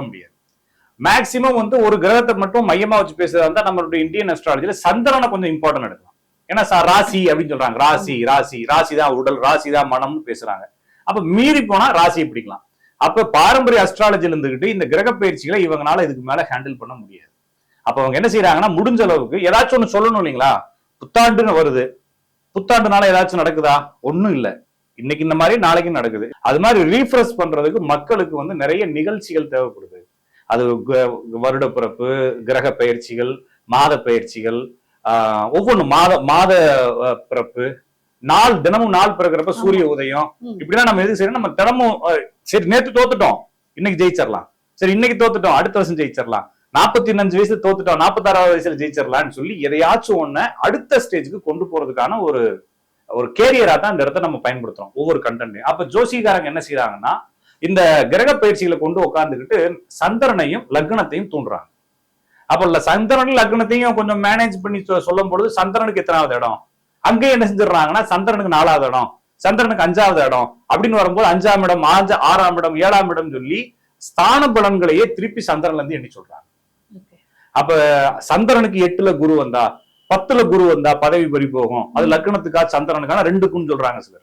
முடியாது. மேக்சிமம் வந்து ஒரு கிரகத்தை மட்டும் மையமா வச்சு பேசுறதா இருந்தா நம்மளுடைய இந்தியன் அஸ்ட்ராலஜில சந்திரனை கொஞ்சம் இம்பார்ட்டன்ட் எடுக்கலாம். ஏன்னா ராசி அப்படின்னு சொல்றாங்க, ராசி ராசி ராசி தான் உடல், ராசி தான் மனம்னு பேசுறாங்க. அப்ப மீறி போனா ராசியை பிடிக்கலாம். அப்ப பாரம்பரிய அஸ்ட்ராலஜில இருந்துகிட்டு இந்த கிரக பயிற்சிகளை இவங்கனால இதுக்கு மேல ஹேண்டில் பண்ண முடியாது. அப்ப அவங்க என்ன செய்யறாங்கன்னா, முடிஞ்ச அளவுக்கு ஏதாச்சும் ஒண்ணு சொல்லணும் இல்லைங்களா? புத்தாண்டுன்னு வருது, புத்தாண்டுனால ஏதாச்சும் நடக்குதா? ஒண்ணும் இல்ல. இன்னைக்கு இந்த மாதிரி நாளைக்கு நடக்குது. அது மாதிரி ரீஃப்ரெஷ் பண்றதுக்கு மக்களுக்கு வந்து நிறைய நிகழ்ச்சிகள் தேவைப்படுது. அது வருட பிறப்பு, கிரக பயிற்சிகள், மாத பயிற்சிகள், ஒவ்வொன்று மாத பிறப்பு, நாள் தினமும் நாள் பிறக்கிறப்ப சூரிய உதயம், இப்படிதான் நம்ம எது செய்யணும். நம்ம தினமும் சரி நேற்று தோத்துட்டோம், இன்னைக்கு ஜெயிச்சிடலாம். சரி இன்னைக்கு தோத்துட்டோம், அடுத்த வருஷம் ஜெயிச்சிடலாம். 45 வயசுல தோத்துட்டோம், 46வது வயசுல ஜெயிச்சிடலாம்னு சொல்லி எதையாச்சும் ஒண்ணு அடுத்த ஸ்டேஜுக்கு கொண்டு போறதுக்கான ஒரு கேரியரா தான் இந்த இடத்த நம்ம பயன்படுத்துறோம் ஒவ்வொரு கண்டென்ட்டையும். அப்ப ஜோசிகாரங்க என்ன செய்யறாங்கன்னா, இந்த கிரக பயிற்சிகளை கொண்டு உட்கார்ந்துக்கிட்டு சந்திரனையும் லக்னத்தையும் தூண்டுறாங்க. அப்ப சந்திரன் லக்னத்தையும் கொஞ்சம் மேனேஜ் பண்ணி சொல்லும் பொழுது சந்திரனுக்கு எத்தனாவது இடம், அங்கே என்ன செஞ்சிடறாங்கன்னா சந்திரனுக்கு 4வது இடம், சந்திரனுக்கு 5வது இடம் அப்படின்னு வரும்போது 5ஆம் இடம், 6ஆம் இடம், 7ஆம் இடம் சொல்லி ஸ்தான பலன்களையே திருப்பி சந்திரன்ல இருந்து எண்ணி சொல்றாங்க. அப்ப சந்திரனுக்கு 8ல குரு வந்தா, 10ல குரு வந்தா பதவி பறி போகும், அது லக்னத்துக்கா சந்திரனுக்கான 2க்கும் சொல்றாங்க சிலர்.